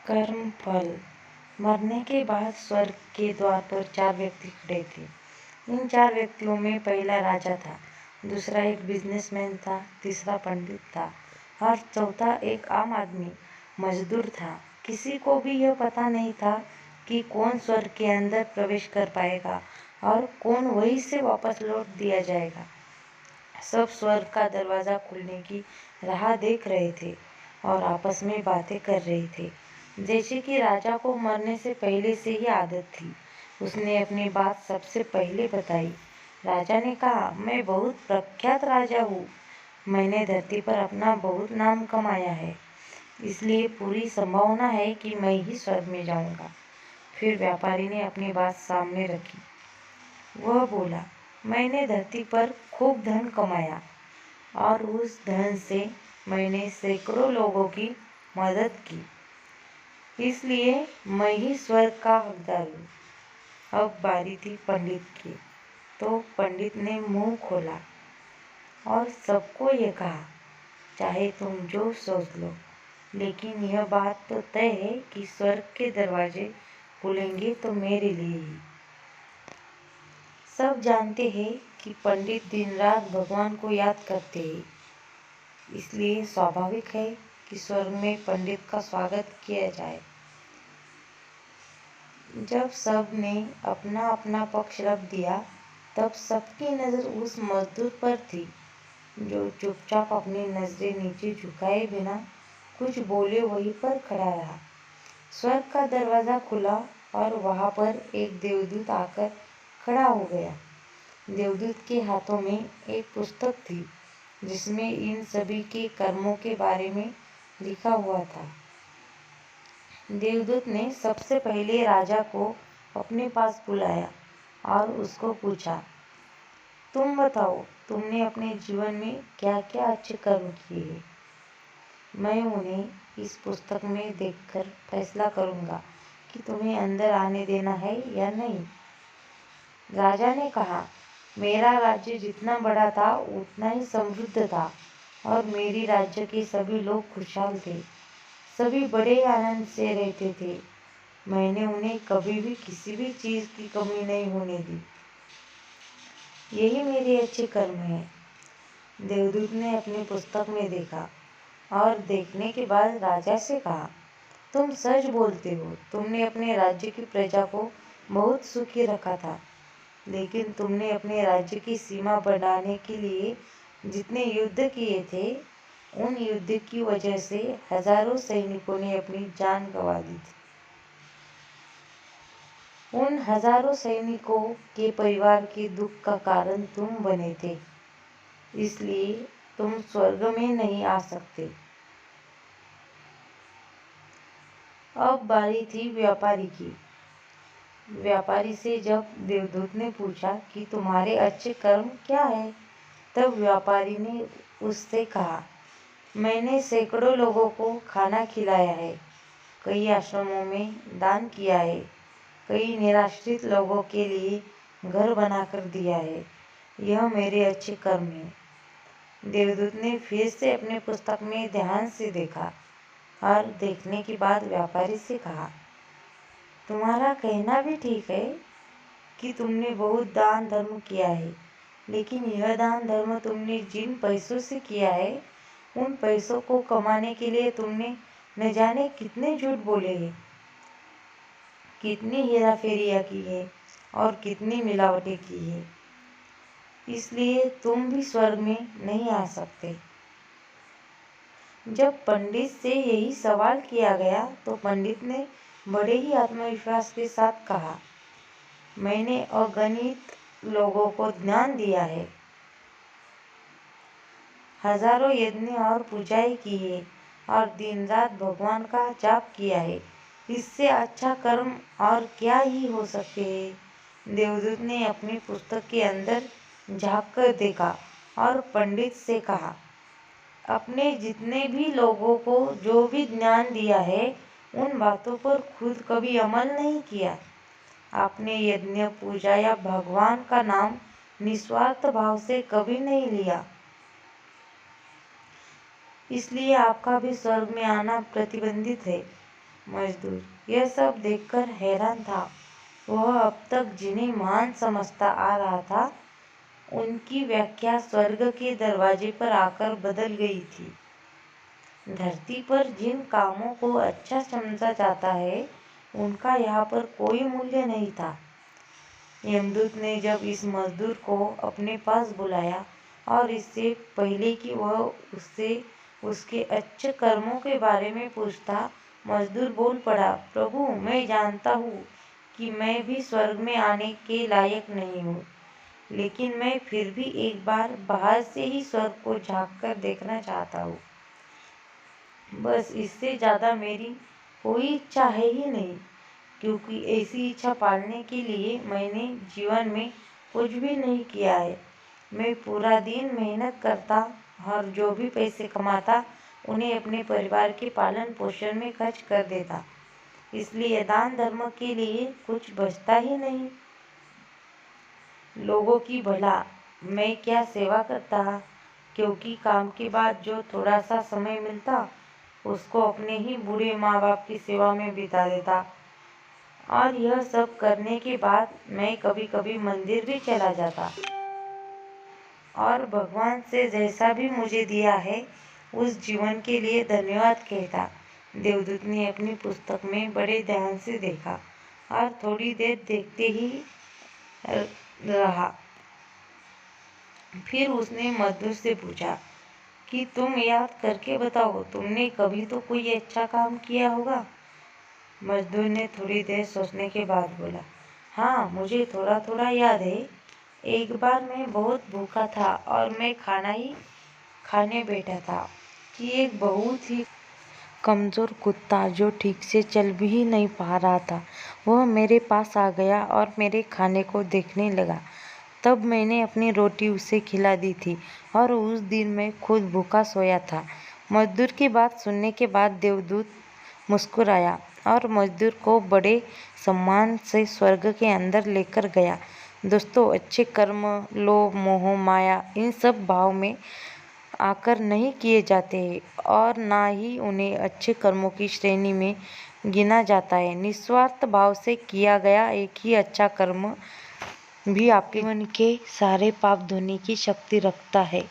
कर्म फल। मरने के बाद स्वर्ग के द्वार पर 4 व्यक्ति खड़े थे। इन 4 व्यक्तियों में पहला राजा था, दूसरा एक बिजनेसमैन था, तीसरा पंडित था और चौथा एक आम आदमी मजदूर था। किसी को भी यह पता नहीं था कि कौन स्वर्ग के अंदर प्रवेश कर पाएगा और कौन वहीं से वापस लौट दिया जाएगा। सब स्वर्ग का दरवाज़ा खुलने की राह देख रहे थे और आपस में बातें कर रहे थे। जैसे कि राजा को मरने से पहले से ही आदत थी, उसने अपनी बात सबसे पहले बताई। राजा ने कहा, मैं बहुत प्रख्यात राजा हूँ। मैंने धरती पर अपना बहुत नाम कमाया है, इसलिए पूरी संभावना है कि मैं ही स्वर्ग में जाऊंगा। फिर व्यापारी ने अपनी बात सामने रखी। वह बोला, मैंने धरती पर खूब धन कमाया और उस धन से मैंने सैकड़ों लोगों की मदद की, इसलिए मैं ही स्वर्ग का हकदार हूँ। अब बारी थी पंडित की, तो पंडित ने मुंह खोला और सबको ये कहा, चाहे तुम जो सोच लो, लेकिन यह बात तो तय है कि स्वर्ग के दरवाजे खुलेंगे तो मेरे लिए ही। सब जानते हैं कि पंडित दिन रात भगवान को याद करते हैं, इसलिए स्वाभाविक है कि स्वर्ग में पंडित का स्वागत किया जाए। जब सब ने अपना अपना पक्ष रख दिया, तब सबकी नज़र उस मजदूर पर थी जो चुपचाप अपनी नजरें नीचे झुकाए बिना कुछ बोले वहीं पर खड़ा रहा। स्वर्ग का दरवाज़ा खुला और वहाँ पर एक देवदूत आकर खड़ा हो गया। देवदूत के हाथों में एक पुस्तक थी जिसमें इन सभी के कर्मों के बारे में लिखा हुआ था। देवदूत ने सबसे पहले राजा को अपने पास बुलाया और उसको पूछा, तुम बताओ, तुमने अपने जीवन में क्या क्या अच्छे कर्म किए हैं? मैं उन्हें इस पुस्तक में देखकर फैसला करूंगा कि तुम्हें अंदर आने देना है या नहीं। राजा ने कहा, मेरा राज्य जितना बड़ा था उतना ही समृद्ध था और मेरी राज्य के सभी लोग खुशहाल थे। सभी बड़े आनंद से रहते थे। मैंने उन्हें कभी भी किसी भी चीज़ की कमी नहीं होने दी। यही मेरे अच्छे कर्म हैं। देवदूत ने अपनी पुस्तक में देखा और देखने के बाद राजा से कहा, तुम सच बोलते हो, तुमने अपने राज्य की प्रजा को बहुत सुखी रखा था, लेकिन तुमने अपने राज्य की सीमा बढ़ाने के लिए जितने युद्ध किए थे, उन युद्ध की वजह से हजारों सैनिकों ने अपनी जान गंवा दी थी। उन हजारों सैनिकों के परिवार के दुख का कारण तुम बने थे, इसलिए तुम स्वर्ग में नहीं आ सकते। अब बारी थी व्यापारी की। व्यापारी से जब देवदूत ने पूछा कि तुम्हारे अच्छे कर्म क्या है, तब व्यापारी ने उससे कहा, मैंने सैकड़ों लोगों को खाना खिलाया है, कई आश्रमों में दान किया है, कई निराश्रित लोगों के लिए घर बनाकर दिया है। यह मेरे अच्छे कर्म हैं। देवदूत ने फिर से अपनी पुस्तक में ध्यान से देखा और देखने के बाद व्यापारी से कहा, तुम्हारा कहना भी ठीक है कि तुमने बहुत दान धर्म किया है, लेकिन यह दान धर्म तुमने जिन पैसों से किया है, उन पैसों को कमाने के लिए तुमने न जाने कितने झूठ बोले हैं, कितनी हेराफेरियाँ की है और कितनी मिलावटें की है, इसलिए तुम भी स्वर्ग में नहीं आ सकते। जब पंडित से यही सवाल किया गया तो पंडित ने बड़े ही आत्मविश्वास के साथ कहा, मैंने अगणित लोगों को ज्ञान दिया है, हजारों यज्ञ और पूजाएं की है और दिन रात भगवान का जाप किया है। इससे अच्छा कर्म और क्या ही हो सकते हैं। देवदूत ने अपनी पुस्तक के अंदर झांक कर देखा और पंडित से कहा, अपने जितने भी लोगों को जो भी ज्ञान दिया है, उन बातों पर खुद कभी अमल नहीं किया। आपने यज्ञ पूजा या भगवान का नाम निस्वार्थ भाव से कभी नहीं लिया, इसलिए आपका भी स्वर्ग में आना प्रतिबंधित है। मजदूर यह सब देखकर हैरान था। वह अब तक जिन्हें महान समझता आ रहा था, उनकी व्याख्या स्वर्ग के दरवाजे पर आकर बदल गई थी। धरती पर जिन कामों को अच्छा समझा जाता है, उनका यहाँ पर कोई मूल्य नहीं था। यमदूत ने जब इस मजदूर को अपने पास बुलाया और इससे पहले कि वह उससे उसके अच्छे कर्मों के बारे में पूछता, मजदूर बोल पड़ा, प्रभु, मैं जानता हूँ कि मैं भी स्वर्ग में आने के लायक नहीं हूँ, लेकिन मैं फिर भी एक बार बाहर से ही स्वर्ग को झांक कर देखना चाहता हूँ। बस इससे ज़्यादा मेरी कोई इच्छा है ही नहीं, क्योंकि ऐसी इच्छा पालने के लिए मैंने जीवन में कुछ भी नहीं किया है। मैं पूरा दिन मेहनत करता और जो भी पैसे कमाता उन्हें अपने परिवार के पालन पोषण में खर्च कर देता, इसलिए दान धर्म के लिए कुछ बचता ही नहीं। लोगों की भला मैं क्या सेवा करता, क्योंकि काम के बाद जो थोड़ा सा समय मिलता उसको अपने ही बूढ़े माँ बाप की सेवा में बिता देता। और यह सब करने के बाद मैं कभी कभी मंदिर भी चला जाता और भगवान से जैसा भी मुझे दिया है उस जीवन के लिए धन्यवाद कहता। देवदूत ने अपनी पुस्तक में बड़े ध्यान से देखा और थोड़ी देर देखते ही रहा। फिर उसने मजदूर से पूछा कि तुम याद करके बताओ, तुमने कभी तो कोई अच्छा काम किया होगा। मजदूर ने थोड़ी देर सोचने के बाद बोला, हाँ, मुझे थोड़ा थोड़ा याद है। एक बार मैं बहुत भूखा था और मैं खाना ही खाने बैठा था कि एक बहुत ही कमज़ोर कुत्ता जो ठीक से चल भी नहीं पा रहा था, वह मेरे पास आ गया और मेरे खाने को देखने लगा। तब मैंने अपनी रोटी उसे खिला दी थी और उस दिन मैं खुद भूखा सोया था। मजदूर की बात सुनने के बाद देवदूत मुस्कुराया और मजदूर को बड़े सम्मान से स्वर्ग के अंदर लेकर गया। दोस्तों, अच्छे कर्म लोभ मोह माया इन सब भाव में आकर नहीं किए जाते हैं और ना ही उन्हें अच्छे कर्मों की श्रेणी में गिना जाता है। निस्वार्थ भाव से किया गया एक ही अच्छा कर्म भी आपके जीवन के सारे पाप धोने की शक्ति रखता है।